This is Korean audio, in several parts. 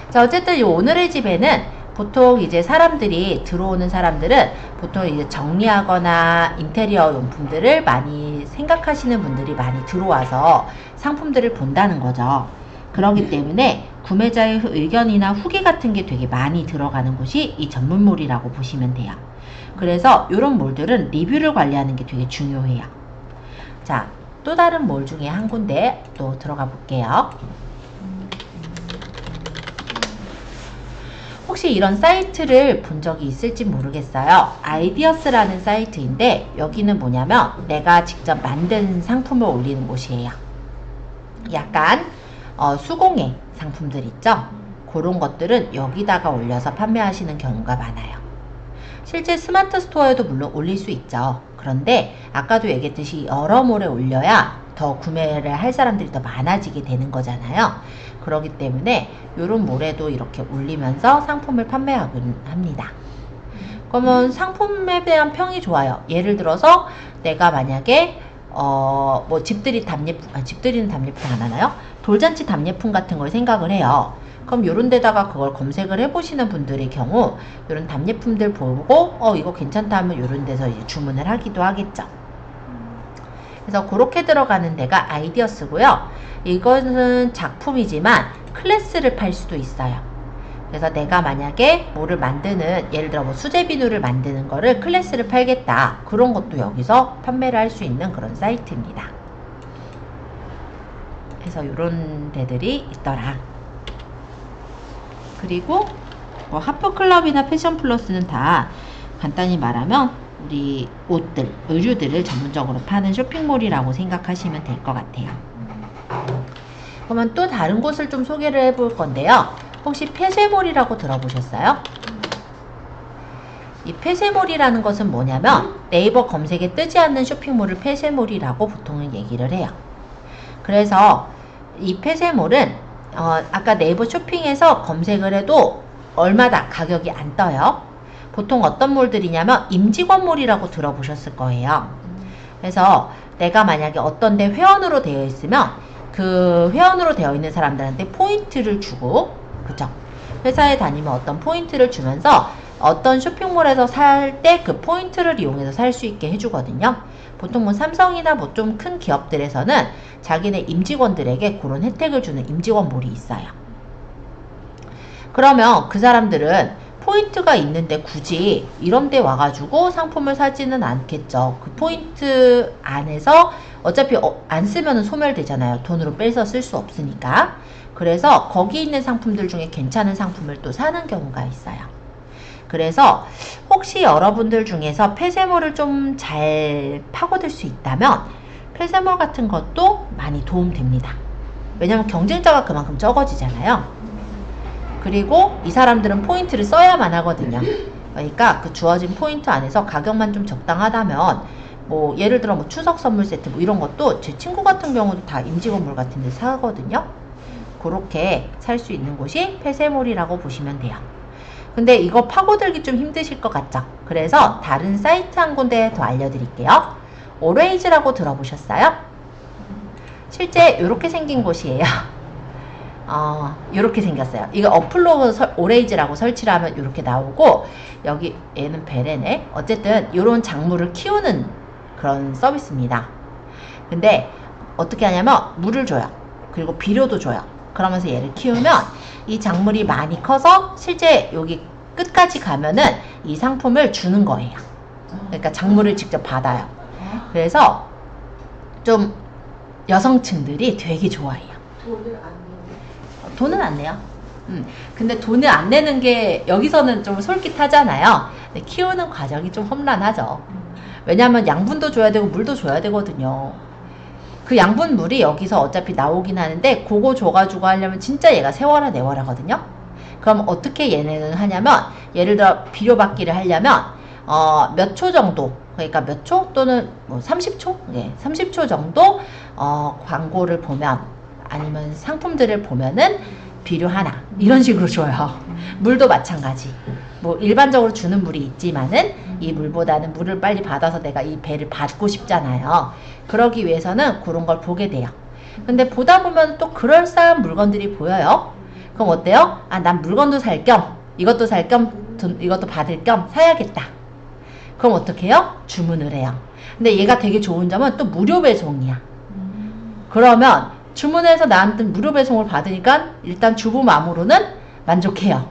자, 어쨌든 이 오늘의 집에는 보통 이제 사람들이 들어오는 사람들은 보통 이제 정리하거나 인테리어 용품들을 많이 생각하시는 분들이 많이 들어와서 상품들을 본다는 거죠. 그렇기 때문에 구매자의 의견이나 후기 같은 게 되게 많이 들어가는 곳이 이 전문몰이라고 보시면 돼요. 그래서 이런 몰들은 리뷰를 관리하는 게 되게 중요해요. 자, 또 다른 몰 중에 한 군데 또 들어가 볼게요. 혹시 이런 사이트를 본 적이 있을지 모르겠어요. 아이디어스라는 사이트인데 여기는 뭐냐면 내가 직접 만든 상품을 올리는 곳이에요. 약간 수공예 상품들 있죠? 그런 것들은 여기다가 올려서 판매하시는 경우가 많아요. 실제 스마트 스토어에도 물론 올릴 수 있죠. 그런데 아까도 얘기했듯이 여러 몰에 올려야 더 구매를 할 사람들이 더 많아지게 되는 거잖아요. 그렇기 때문에 이런 몰에도 이렇게 올리면서 상품을 판매하곤 합니다. 그러면 상품에 대한 평이 좋아요. 예를 들어서 내가 만약에 뭐 집들이는 답례품 안 하나요? 돌잔치 답례품 같은 걸 생각을 해요. 그럼 요런 데다가 그걸 검색을 해보시는 분들의 경우 요런 답례품들 보고 이거 괜찮다 하면 요런 데서 이제 주문을 하기도 하겠죠. 그래서 그렇게 들어가는 데가 아이디어스고요. 이거는 작품이지만 클래스를 팔 수도 있어요. 그래서 내가 만약에 뭐를 만드는, 예를 들어 뭐 수제 비누를 만드는 거를 클래스를 팔겠다, 그런 것도 여기서 판매를 할 수 있는 그런 사이트입니다. 그래서 이런 데들이 있더라. 그리고 뭐 하프클럽이나 패션플러스는 다 간단히 말하면 우리 옷들, 의류들을 전문적으로 파는 쇼핑몰이라고 생각하시면 될 것 같아요. 그러면 또 다른 곳을 좀 소개를 해볼 건데요. 혹시 폐쇄몰이라고 들어보셨어요? 이 폐쇄몰이라는 것은 뭐냐면 네이버 검색에 뜨지 않는 쇼핑몰을 폐쇄몰이라고 보통은 얘기를 해요. 그래서 이 폐쇄몰은 아까 네이버 쇼핑에서 검색을 해도 얼마다 가격이 안 떠요. 보통 어떤 몰들이냐면 임직원몰이라고 들어보셨을 거예요. 그래서 내가 만약에 어떤 데 회원으로 되어 있으면 그 회원으로 되어 있는 사람들한테 포인트를 주고, 그죠? 회사에 다니면 어떤 포인트를 주면서 어떤 쇼핑몰에서 살 때 그 포인트를 이용해서 살 수 있게 해주거든요. 보통 뭐 삼성이나 뭐 좀 큰 기업들에서는 자기네 임직원들에게 그런 혜택을 주는 임직원몰이 있어요. 그러면 그 사람들은 포인트가 있는데 굳이 이런 데 와가지고 상품을 사지는 않겠죠. 그 포인트 안에서 어차피 안 쓰면 소멸되잖아요. 돈으로 빼서 쓸 수 없으니까. 그래서 거기 있는 상품들 중에 괜찮은 상품을 또 사는 경우가 있어요. 그래서 혹시 여러분들 중에서 폐쇄몰을 좀 잘 파고들 수 있다면 폐쇄몰 같은 것도 많이 도움됩니다. 왜냐면 경쟁자가 그만큼 적어지잖아요. 그리고 이 사람들은 포인트를 써야만 하거든요. 그러니까 그 주어진 포인트 안에서 가격만 좀 적당하다면 뭐 예를 들어 뭐 추석 선물 세트 뭐 이런 것도 제 친구 같은 경우도 다 임직원몰 같은 데 사거든요. 그렇게 살 수 있는 곳이 폐쇄몰이라고 보시면 돼요. 근데 이거 파고들기 좀 힘드실 것 같죠? 그래서 다른 사이트 한 군데 더 알려드릴게요. 오레이즈라고 들어보셨어요? 실제 이렇게 생긴 곳이에요. 이렇게 생겼어요. 이거 어플로 오레이즈라고 설치를 하면 이렇게 나오고, 여기 얘는 베레네. 어쨌든 이런 작물을 키우는 그런 서비스입니다. 근데 어떻게 하냐면 물을 줘요. 그리고 비료도 줘요. 그러면서 얘를 키우면 이 작물이 많이 커서 실제 여기 끝까지 가면은 이 상품을 주는 거예요. 그러니까 작물을 직접 받아요. 그래서 좀 여성층들이 되게 좋아해요. 돈은 안 내요. 근데 돈을 안 내는 게 여기서는 좀 솔깃하잖아요. 근데 키우는 과정이 좀 험난하죠. 왜냐면 양분도 줘야 되고 물도 줘야 되거든요. 그 양분 물이 여기서 어차피 나오긴 하는데 그거 줘가지고 하려면 진짜 얘가 세월아 내월 하거든요. 그럼 어떻게 얘네는 하냐면, 예를 들어 비료 받기를 하려면 몇 초 정도, 그러니까 몇 초 또는 뭐 30초? 네, 30초 정도 광고를 보면, 아니면 상품들을 보면은 비료 하나 이런 식으로 줘요. 물도 마찬가지. 뭐 일반적으로 주는 물이 있지만은 이 물보다는 물을 빨리 받아서 내가 이 배를 받고 싶잖아요. 그러기 위해서는 그런 걸 보게 돼요. 근데 보다 보면 또 그럴싸한 물건들이 보여요. 그럼 어때요? 아, 난 물건도 살 겸 이것도 살 겸 이것도 받을 겸 사야겠다. 그럼 어떻게 해요? 주문을 해요. 근데 얘가 되게 좋은 점은 또 무료 배송이야. 그러면 주문해서 나한테 무료 배송을 받으니까 일단 주부 마음으로는 만족해요.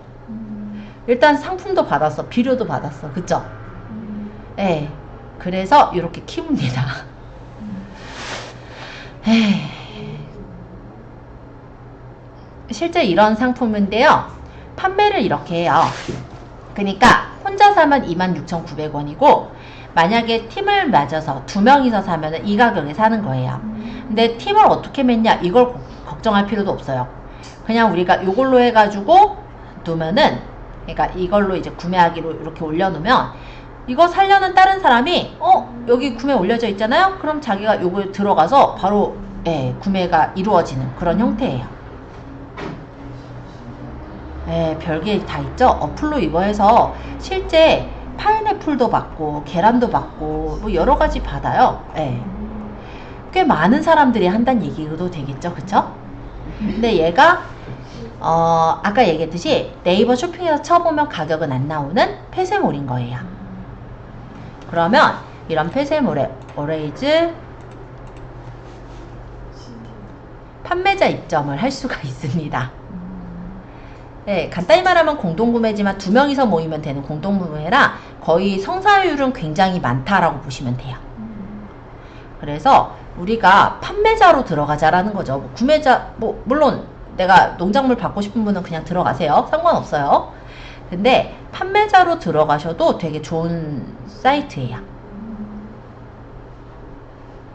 일단 상품도 받았어. 비료도 받았어. 그쵸? 예. 그래서 이렇게 키웁니다. 실제 이런 상품인데요. 판매를 이렇게 해요. 그러니까 혼자 사면 26,900원이고 만약에 팀을 맺어서 2명이서 사면 이 가격에 사는 거예요. 근데 팀을 어떻게 맺냐 이걸 걱정할 필요도 없어요. 그냥 우리가 이걸로 해가지고 놓으면은, 그러니까 이걸로 이제 구매하기로 이렇게 올려놓으면 이거 살려는 다른 사람이 여기 구매 올려져 있잖아요. 그럼 자기가 요거 들어가서 바로 구매가 이루어지는 그런 형태예요. 별게 다 있죠. 어플로 이거 해서 실제 파인애플도 받고 계란도 받고 뭐 여러 가지 받아요. 꽤 많은 사람들이 한다는 얘기도 되겠죠. 그쵸? 근데 얘가 아까 얘기했듯이 네이버 쇼핑에서 쳐보면 가격은 안 나오는 폐쇄몰인 거예요. 그러면 이런 폐쇄몰에 오레이즈 판매자 입점을 할 수가 있습니다. 간단히 말하면 공동구매지만 2명이서 모이면 되는 공동구매라 거의 성사율은 굉장히 많다라고 보시면 돼요. 그래서 우리가 판매자로 들어가자라는 거죠. 뭐 구매자, 물론 내가 농작물 받고 싶은 분은 그냥 들어가세요. 상관없어요. 근데 판매자로 들어가셔도 되게 좋은 사이트예요.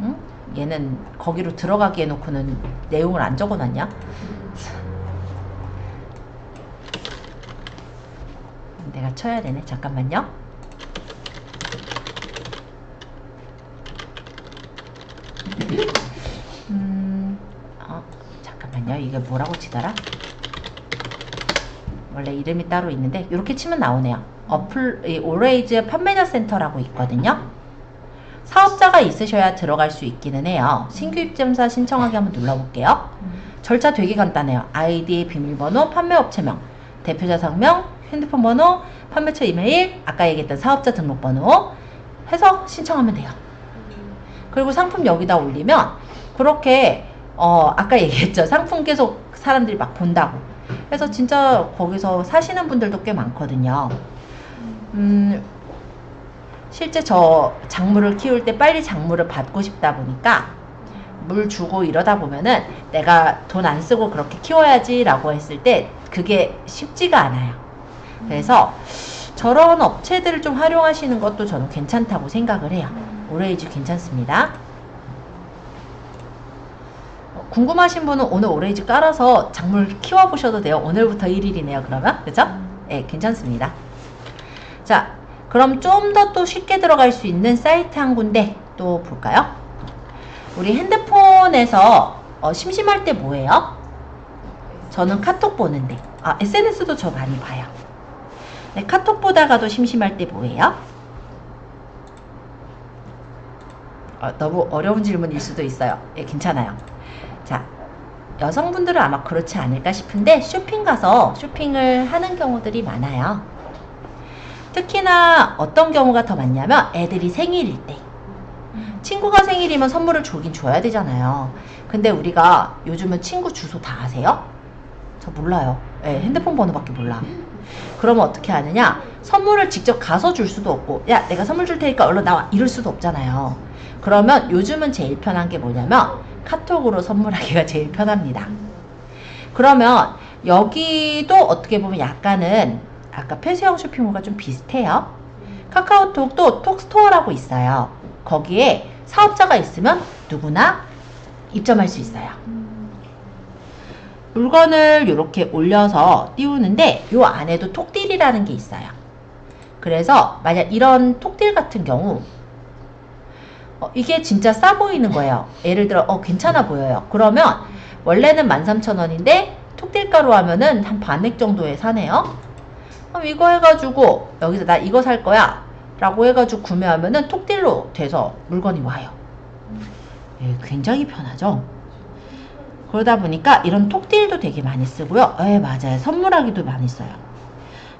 응? 얘는 거기로 들어가기 해놓고는 내용을 안 적어놨냐? 내가 쳐야 되네. 잠깐만요. 잠깐만요. 이게 뭐라고 치더라? 원래 이름이 따로 있는데 이렇게 치면 나오네요. 오레이즈 판매자 센터라고 있거든요. 사업자가 있으셔야 들어갈 수 있기는 해요. 신규 입점사 신청하기 한번 눌러볼게요. 절차 되게 간단해요. 아이디, 비밀번호, 판매업체명, 대표자 성명, 핸드폰 번호, 판매처 이메일, 아까 얘기했던 사업자 등록번호 해서 신청하면 돼요. 그리고 상품 여기다 올리면 그렇게 아까 얘기했죠. 상품 계속 사람들이 막 본다고. 그래서 진짜 거기서 사시는 분들도 꽤 많거든요. 실제 저 작물을 키울 때 빨리 작물을 받고 싶다 보니까 물 주고 이러다 보면은 내가 돈 안 쓰고 그렇게 키워야지 라고 했을 때 그게 쉽지가 않아요. 그래서 저런 업체들을 좀 활용하시는 것도 저는 괜찮다고 생각을 해요. 오레이즈 괜찮습니다. 궁금하신 분은 오늘 오레이즈 깔아서 작물 키워보셔도 돼요. 오늘부터 1일이네요. 그러면 그죠? 네, 괜찮습니다. 자, 그럼 좀 더 또 쉽게 들어갈 수 있는 사이트 한 군데 또 볼까요? 우리 핸드폰에서 심심할 때 뭐예요? 저는 카톡 보는데 SNS도 저 많이 봐요. 네, 카톡 보다가도 심심할 때 뭐예요? 너무 어려운 질문일 수도 있어요. 예, 괜찮아요. 자, 여성분들은 아마 그렇지 않을까 싶은데 쇼핑 가서 쇼핑을 하는 경우들이 많아요. 특히나 어떤 경우가 더 많냐면 애들이 생일일 때. 친구가 생일이면 선물을 주긴 줘야 되잖아요. 근데 우리가 요즘은 친구 주소 다 아세요? 저 몰라요. 예, 핸드폰 번호밖에 몰라. 그러면 어떻게 하느냐? 선물을 직접 가서 줄 수도 없고, 야, 내가 선물 줄 테니까 얼른 나와. 이럴 수도 없잖아요. 그러면 요즘은 제일 편한 게 뭐냐면 카톡으로 선물하기가 제일 편합니다. 그러면 여기도 어떻게 보면 약간은 아까 폐쇄형 쇼핑몰과 좀 비슷해요. 카카오톡도 톡스토어라고 있어요. 거기에 사업자가 있으면 누구나 입점할 수 있어요. 물건을 이렇게 올려서 띄우는데 요 안에도 톡딜이라는 게 있어요. 그래서 만약 이런 톡딜 같은 경우 이게 진짜 싸 보이는 거예요. 예를 들어 괜찮아 보여요. 그러면 원래는 13,000원인데 톡딜가로 하면은 한 반액 정도에 사네요. 그럼 이거 해가지고 여기서 나 이거 살 거야 라고 해가지고 구매하면은 톡딜로 돼서 물건이 와요. 예, 굉장히 편하죠. 그러다 보니까 이런 톡딜도 되게 많이 쓰고요. 맞아요. 선물하기도 많이 써요.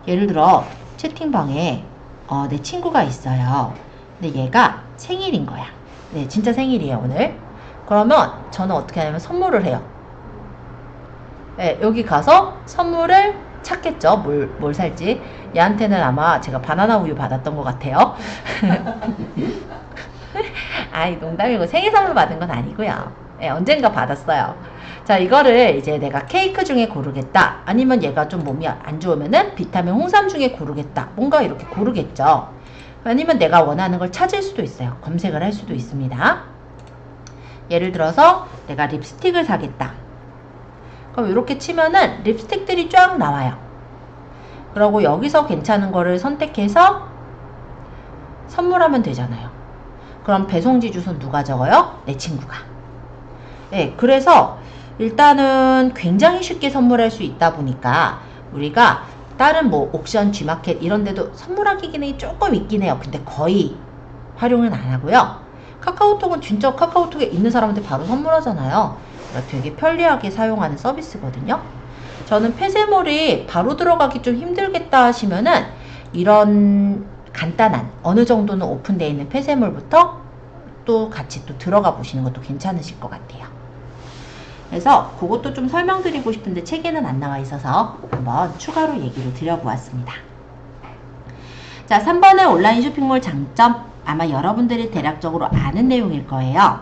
예를 들어 채팅방에 내 친구가 있어요. 근데 얘가 생일인 거야. 네, 진짜 생일이에요, 오늘. 그러면 저는 어떻게 하냐면 선물을 해요. 네, 여기 가서 선물을 찾겠죠. 뭘 살지. 얘한테는 아마 제가 바나나 우유 받았던 것 같아요. 아이, 농담이고 생일 선물 받은 건 아니고요. 네, 언젠가 받았어요. 자, 이거를 이제 내가 케이크 중에 고르겠다. 아니면 얘가 좀 몸이 안 좋으면은 비타민 홍삼 중에 고르겠다. 뭔가 이렇게 고르겠죠. 아니면 내가 원하는 걸 찾을 수도 있어요. 검색을 할 수도 있습니다. 예를 들어서 내가 립스틱을 사겠다. 그럼 이렇게 치면은 립스틱들이 쫙 나와요. 그리고 여기서 괜찮은 거를 선택해서 선물하면 되잖아요. 그럼 배송지 주소는 누가 적어요? 내 친구가. 네, 그래서 일단은 굉장히 쉽게 선물할 수 있다 보니까 우리가 다른 뭐 옥션, G마켓 이런 데도 선물하기 기능이 조금 있긴 해요. 근데 거의 활용은 안 하고요. 카카오톡은 진짜 카카오톡에 있는 사람한테 바로 선물하잖아요. 되게 편리하게 사용하는 서비스거든요. 저는 폐쇄몰이 바로 들어가기 좀 힘들겠다 하시면은 이런 간단한 어느 정도는 오픈되어 있는 폐쇄몰부터 또 같이 또 들어가 보시는 것도 괜찮으실 것 같아요. 그래서 그것도 좀 설명드리고 싶은데 책에는 안 나와 있어서 한번 추가로 얘기를 드려보았습니다. 자, 3번의 온라인 쇼핑몰 장점, 아마 여러분들이 대략적으로 아는 내용일 거예요.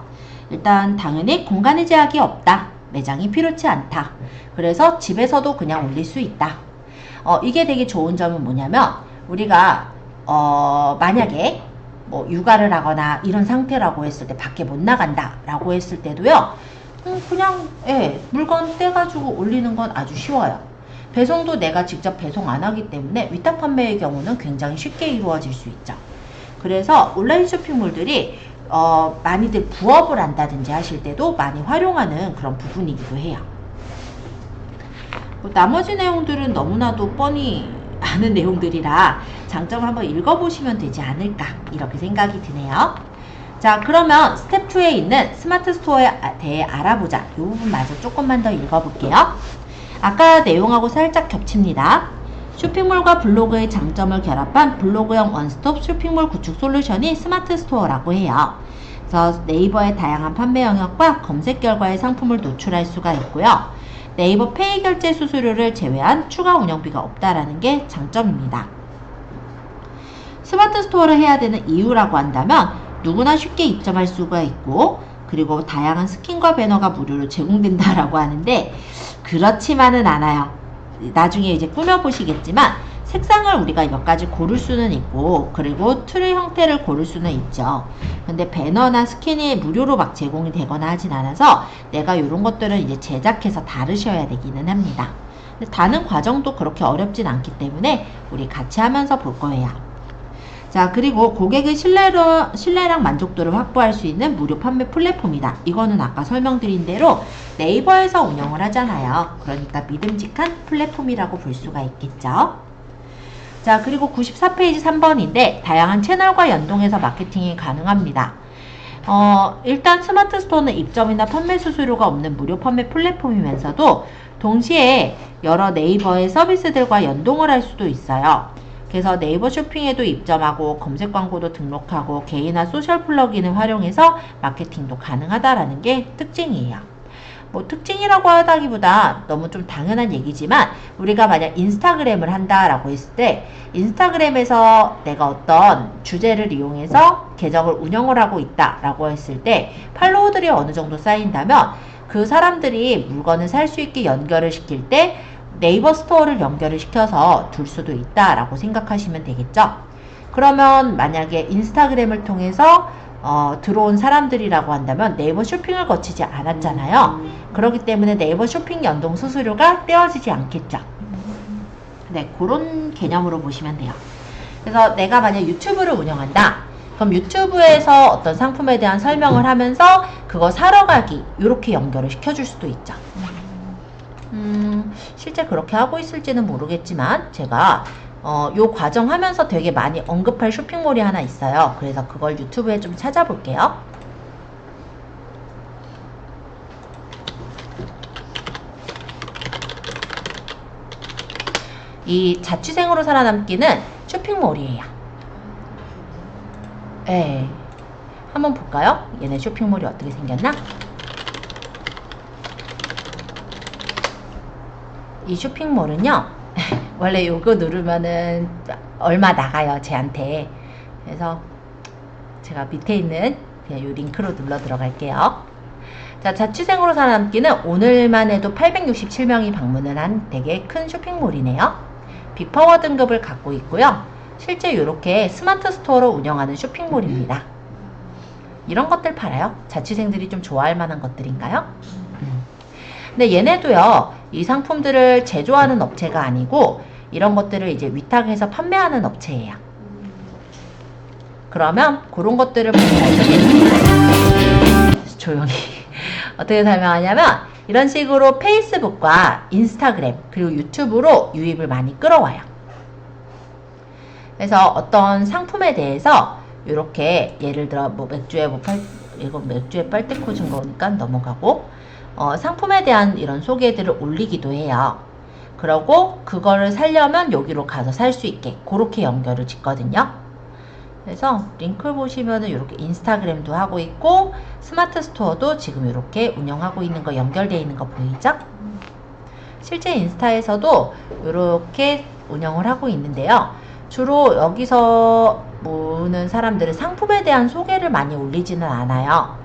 일단 당연히 공간의 제약이 없다. 매장이 필요치 않다. 그래서 집에서도 그냥 올릴 수 있다. 이게 되게 좋은 점은 뭐냐면 우리가 만약에 뭐 육아를 하거나 이런 상태라고 했을 때 밖에 못 나간다 라고 했을 때도요, 그냥 물건 떼가지고 올리는 건 아주 쉬워요. 배송도 내가 직접 배송 안 하기 때문에 위탁 판매의 경우는 굉장히 쉽게 이루어질 수 있죠. 그래서 온라인 쇼핑몰들이 많이들 부업을 한다든지 하실 때도 많이 활용하는 그런 부분이기도 해요. 나머지 내용들은 너무나도 뻔히 아는 내용들이라 장점 한번 읽어보시면 되지 않을까 이렇게 생각이 드네요. 자, 그러면 스텝 2에 있는 스마트 스토어에 대해 알아보자. 이 부분마저 조금만 더 읽어볼게요. 아까 내용하고 살짝 겹칩니다. 쇼핑몰과 블로그의 장점을 결합한 블로그형 원스톱 쇼핑몰 구축 솔루션이 스마트 스토어라고 해요. 그래서 네이버의 다양한 판매 영역과 검색 결과의 상품을 노출할 수가 있고요. 네이버 페이 결제 수수료를 제외한 추가 운영비가 없다라는 게 장점입니다. 스마트 스토어를 해야 되는 이유라고 한다면 누구나 쉽게 입점할 수가 있고, 그리고 다양한 스킨과 배너가 무료로 제공된다라고 하는데 그렇지만은 않아요. 나중에 이제 꾸며보시겠지만 색상을 우리가 몇 가지 고를 수는 있고, 그리고 틀의 형태를 고를 수는 있죠. 근데 배너나 스킨이 무료로 막 제공이 되거나 하진 않아서 내가 이런 것들은 이제 제작해서 다루셔야 되기는 합니다. 근데 다는 과정도 그렇게 어렵진 않기 때문에 우리 같이 하면서 볼 거예요. 자, 그리고 고객의 신뢰랑 만족도를 확보할 수 있는 무료 판매 플랫폼이다. 이거는 아까 설명드린 대로 네이버에서 운영을 하잖아요. 그러니까 믿음직한 플랫폼이라고 볼 수가 있겠죠. 자, 그리고 94페이지 3번인데 다양한 채널과 연동해서 마케팅이 가능합니다. 일단 스마트 스토어는 입점이나 판매 수수료가 없는 무료 판매 플랫폼이면서도 동시에 여러 네이버의 서비스들과 연동을 할 수도 있어요. 그래서 네이버 쇼핑에도 입점하고 검색 광고도 등록하고 개인화 소셜 플러그인을 활용해서 마케팅도 가능하다라는 게 특징이에요. 뭐 특징이라고 하다기보다 너무 좀 당연한 얘기지만 우리가 만약 인스타그램을 한다라고 했을 때 인스타그램에서 내가 어떤 주제를 이용해서 계정을 운영을 하고 있다라고 했을 때 팔로워들이 어느 정도 쌓인다면 그 사람들이 물건을 살 수 있게 연결을 시킬 때 네이버 스토어를 연결을 시켜서 둘 수도 있다라고 생각하시면 되겠죠. 그러면 만약에 인스타그램을 통해서 들어온 사람들이라고 한다면 네이버 쇼핑을 거치지 않았잖아요. 그렇기 때문에 네이버 쇼핑 연동 수수료가 떼어지지 않겠죠. 네, 그런 개념으로 보시면 돼요. 그래서 내가 만약 유튜브를 운영한다. 그럼 유튜브에서 어떤 상품에 대한 설명을 하면서 그거 사러 가기 이렇게 연결을 시켜줄 수도 있죠. 실제 그렇게 하고 있을지는 모르겠지만 제가 요 과정 하면서 되게 많이 언급할 쇼핑몰이 하나 있어요. 그래서 그걸 유튜브에 좀 찾아볼게요. 이 자취생으로 살아남기는 쇼핑몰이에요. 네. 한번 볼까요? 얘네 쇼핑몰이 어떻게 생겼나? 이 쇼핑몰은요, 원래 요거 누르면은 얼마 나가요, 쟤한테. 그래서 제가 밑에 있는 그냥 요 링크로 눌러 들어갈게요. 자, 자취생으로 살아남기는 오늘만 해도 867명이 방문을 한 되게 큰 쇼핑몰이네요. 빅파워 등급을 갖고 있고요. 실제 이렇게 스마트 스토어로 운영하는 쇼핑몰입니다. 이런 것들 팔아요. 자취생들이 좀 좋아할 만한 것들인가요? 근데 얘네도요, 이 상품들을 제조하는 업체가 아니고 이런 것들을 이제 위탁해서 판매하는 업체예요. 그러면 그런 것들을 조용히 어떻게 설명하냐면 이런 식으로 페이스북과 인스타그램 그리고 유튜브로 유입을 많이 끌어와요. 그래서 어떤 상품에 대해서 이렇게 예를 들어 뭐 이거 맥주에 빨대 꽂은 거니까 넘어가고 상품에 대한 이런 소개들을 올리기도 해요. 그러고 그거를 사려면 여기로 가서 살 수 있게 그렇게 연결을 짓거든요. 그래서 링크를 보시면은 이렇게 인스타그램도 하고 있고 스마트 스토어도 지금 이렇게 운영하고 있는 거 연결되어 있는 거 보이죠? 실제 인스타에서도 이렇게 운영을 하고 있는데요. 주로 여기서 보는 사람들은 상품에 대한 소개를 많이 올리지는 않아요.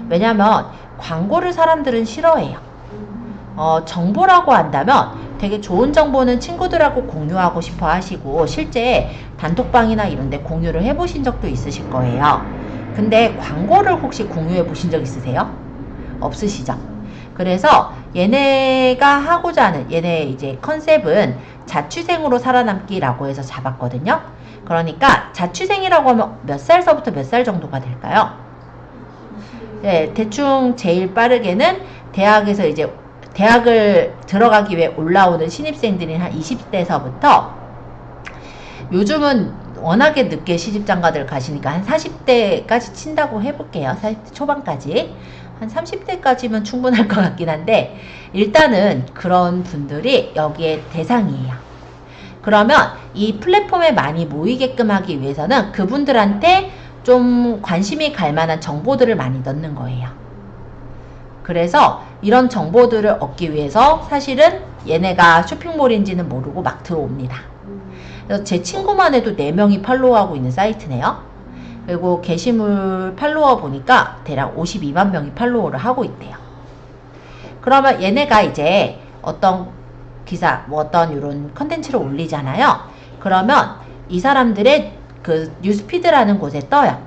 왜냐면 광고를 사람들은 싫어해요. 정보라고 한다면 되게 좋은 정보는 친구들하고 공유하고 싶어 하시고 실제 단톡방이나 이런 데 공유를 해보신 적도 있으실 거예요. 근데 광고를 혹시 공유해 보신 적 있으세요? 없으시죠? 그래서 얘네가 하고자 하는 얘네 이제 컨셉은 자취생으로 살아남기라고 해서 잡았거든요. 그러니까 자취생이라고 하면 몇 살서부터 몇 살 정도가 될까요? 네, 대충 제일 빠르게는 대학에서 이제 대학을 들어가기 위해 올라오는 신입생들이 한 20대서부터 요즘은 워낙에 늦게 시집장가들 가시니까 한 40대까지 친다고 해볼게요. 40대 초반까지. 한 30대까지면 충분할 것 같긴 한데 일단은 그런 분들이 여기에 대상이에요. 그러면 이 플랫폼에 많이 모이게끔 하기 위해서는 그분들한테 좀 관심이 갈 만한 정보들을 많이 넣는 거예요. 그래서 이런 정보들을 얻기 위해서 사실은 얘네가 쇼핑몰인지는 모르고 막 들어옵니다. 그래서 제 친구만 해도 4명이 팔로우하고 있는 사이트네요. 그리고 게시물 팔로워 보니까 대략 52만 명이 팔로우를 하고 있대요. 그러면 얘네가 이제 어떤 기사, 뭐 어떤 이런 컨텐츠를 올리잖아요. 그러면 이 사람들의 그 뉴스피드라는 곳에 떠요.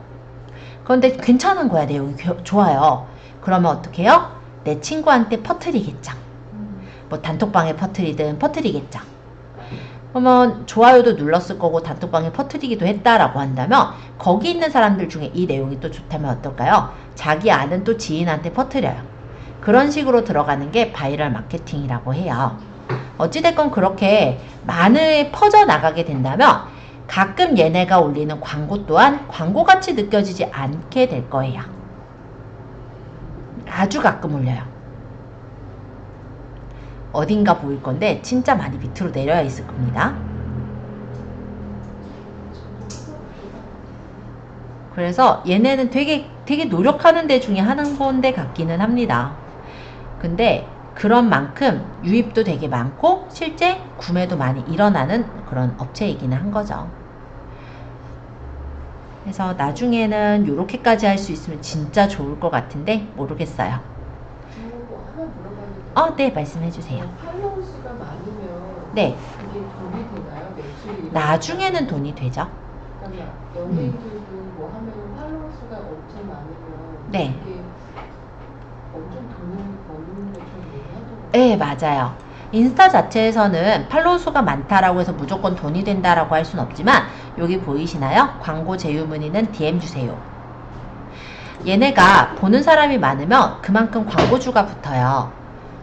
그런데 괜찮은 거야. 내용이 좋아요. 그러면 어떻게 해요? 내 친구한테 퍼뜨리겠죠. 뭐 단톡방에 퍼뜨리겠죠. 그러면 좋아요도 눌렀을 거고 단톡방에 퍼뜨리기도 했다라고 한다면 거기 있는 사람들 중에 이 내용이 또 좋다면 어떨까요? 자기 아는 또 지인한테 퍼뜨려요. 그런 식으로 들어가는 게 바이럴 마케팅이라고 해요. 어찌됐건 그렇게 많이 퍼져나가게 된다면 가끔 얘네가 올리는 광고 또한 광고같이 느껴지지 않게 될 거예요. 아주 가끔 올려요. 어딘가 보일 건데 진짜 많이 밑으로 내려야 있을 겁니다. 그래서 얘네는 되게 노력하는 데 중에 하는 건데 같기는 합니다. 근데 그런 만큼 유입도 되게 많고 실제 구매도 많이 일어나는 그런 업체이기는 한 거죠. 그래서 나중에는 이렇게까지 할 수 있으면 진짜 좋을 것 같은데 모르겠어요. 하나 물어봐도 돼요? 네, 말씀해 주세요. 팔로워 수가 많으면 네, 그게 돈이 되나요? 매출이 나중에는 돈이 되죠. 그러니까 연예인들도 뭐 하면 팔로워 수가 엄청 많으면 네. 그게 엄청 돈을 버는 것처럼 얘기하더라고요. 네, 맞아요. 인스타 자체에서는 팔로우 수가 많다라고 해서 무조건 돈이 된다라고 할 수는 없지만 여기 보이시나요? 광고 제휴 문의는 DM 주세요. 얘네가 보는 사람이 많으면 그만큼 광고주가 붙어요.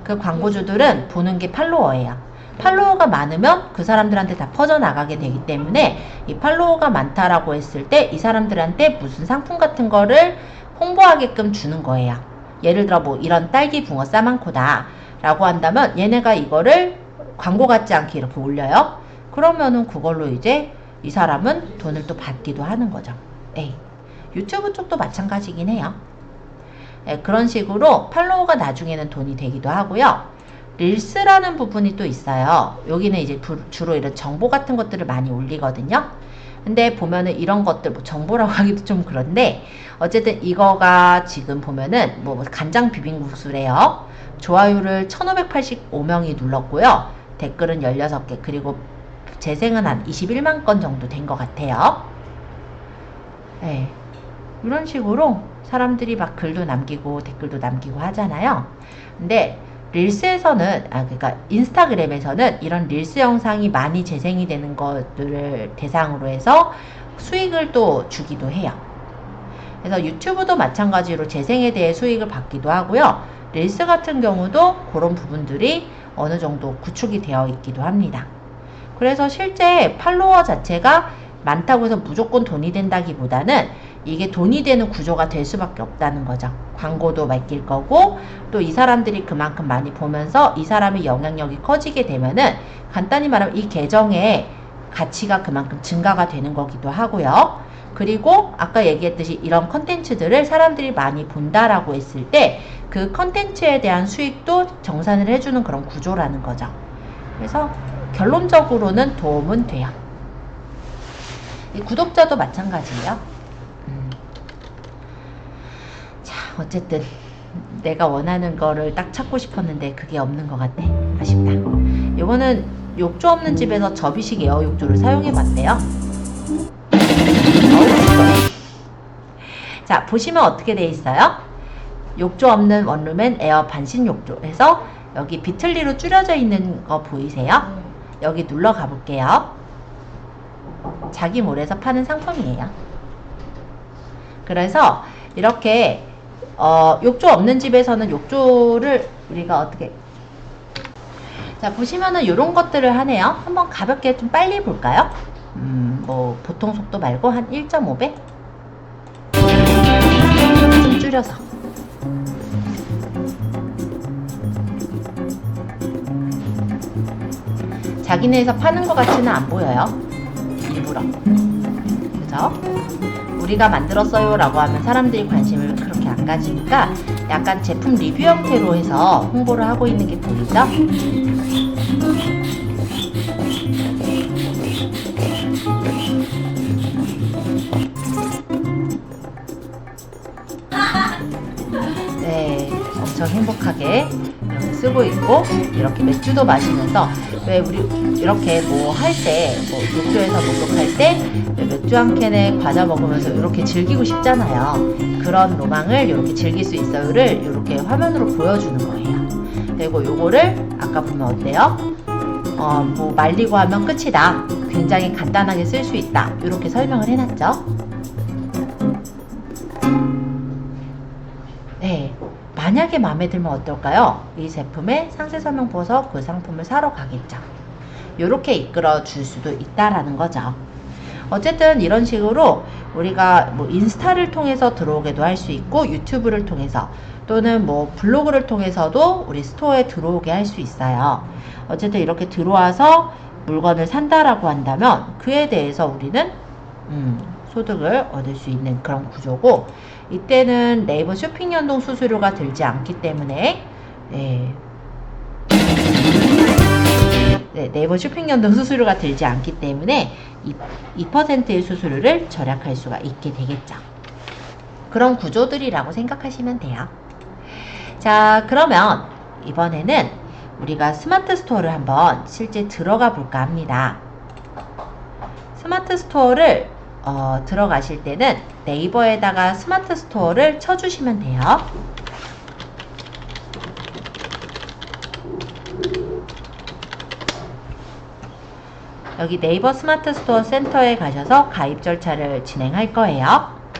그 광고주들은 보는 게 팔로워예요. 팔로워가 많으면 그 사람들한테 다 퍼져나가게 되기 때문에 이 팔로워가 많다라고 했을 때 이 사람들한테 무슨 상품 같은 거를 홍보하게끔 주는 거예요. 예를 들어 뭐 이런 딸기 붕어 싸만코다 라고 한다면 얘네가 이거를 광고 같지 않게 이렇게 올려요. 그러면은 그걸로 이제 이 사람은 돈을 또 받기도 하는 거죠. 예. 유튜브 쪽도 마찬가지긴 해요. 예, 그런 식으로 팔로워가 나중에는 돈이 되기도 하고요. 릴스라는 부분이 또 있어요. 여기는 이제 주로 이런 정보 같은 것들을 많이 올리거든요. 근데 보면은 이런 것들, 뭐 정보라고 하기도 좀 그런데, 어쨌든 이거가 지금 보면은 뭐 간장 비빔국수래요. 좋아요를 1585명이 눌렀고요. 댓글은 16개, 그리고 재생은 한 21만 건 정도 된 것 같아요. 네. 이런 식으로 사람들이 막 글도 남기고 댓글도 남기고 하잖아요. 근데 릴스에서는, 그러니까 인스타그램에서는 이런 릴스 영상이 많이 재생이 되는 것들을 대상으로 해서 수익을 또 주기도 해요. 그래서 유튜브도 마찬가지로 재생에 대해 수익을 받기도 하고요. 릴스 같은 경우도 그런 부분들이 어느 정도 구축이 되어 있기도 합니다. 그래서 실제 팔로워 자체가 많다고 해서 무조건 돈이 된다기보다는 이게 돈이 되는 구조가 될 수밖에 없다는 거죠. 광고도 맡길 거고, 또 이 사람들이 그만큼 많이 보면서 이 사람의 영향력이 커지게 되면은, 간단히 말하면 이 계정의 가치가 그만큼 증가가 되는 거기도 하고요. 그리고 아까 얘기했듯이 이런 컨텐츠들을 사람들이 많이 본다라고 했을 때 그 컨텐츠에 대한 수익도 정산을 해주는 그런 구조라는 거죠. 그래서 결론적으로는 도움은 돼요. 이 구독자도 마찬가지예요. 자, 어쨌든 내가 원하는 거를 딱 찾고 싶었는데 그게 없는 것 같네. 아쉽다. 이거는 욕조 없는 집에서 접이식 에어 욕조를 사용해 봤대요. 자, 보시면 어떻게 돼 있어요? 욕조 없는 원룸엔 에어 반신 욕조에서 여기 비틀리로 줄여져 있는 거 보이세요? 여기 눌러 가볼게요. 자기몰에서 파는 상품이에요. 그래서 이렇게 욕조 없는 집에서는 욕조를 우리가 어떻게, 자, 보시면은 이런 것들을 하네요. 한번 가볍게 좀 빨리 볼까요? 뭐 보통 속도 말고 한 1.5배? 좀 줄여서. 자기네에서 파는 것 같지는 안 보여요. 일부러. 그죠? 우리가 만들었어요 라고 하면 사람들이 관심을 그렇게 안 가지니까 약간 제품 리뷰 형태로 해서 홍보를 하고 있는 게 보이죠? 네, 엄청 행복하게 이렇게 쓰고 있고, 이렇게 맥주도 마시면서, 왜 우리 이렇게 뭐 할 때, 뭐 욕조에서 목욕할 때 맥주 한 캔에 과자 먹으면서 이렇게 즐기고 싶잖아요. 그런 로망을 이렇게 즐길 수 있어요를 이렇게 화면으로 보여주는 거예요. 그리고 요거를 아까 보면 어때요? 뭐 말리고 하면 끝이다. 굉장히 간단하게 쓸 수 있다. 이렇게 설명을 해놨죠. 네, 만약에 마음에 들면 어떨까요? 이 제품의 상세 설명 보고서 그 상품을 사러 가겠죠. 이렇게 이끌어 줄 수도 있다라는 거죠. 어쨌든 이런 식으로 우리가 뭐 인스타를 통해서 들어오게도 할 수 있고, 유튜브를 통해서 또는 뭐 블로그를 통해서도 우리 스토어에 들어오게 할 수 있어요. 어쨌든 이렇게 들어와서 물건을 산다라고 한다면 그에 대해서 우리는 소득을 얻을 수 있는 그런 구조고, 이때는 네이버 쇼핑 연동 수수료가 들지 않기 때문에 네이버 쇼핑 연동 수수료가 들지 않기 때문에 2%의 수수료를 절약할 수가 있게 되겠죠. 그런 구조들이라고 생각하시면 돼요. 자, 그러면 이번에는 우리가 스마트 스토어를 한번 실제 들어가 볼까 합니다. 스마트 스토어를 들어가실 때는 네이버에다가 스마트 스토어를 쳐주시면 돼요. 여기 네이버 스마트 스토어 센터에 가셔서 가입 절차를 진행할 거예요.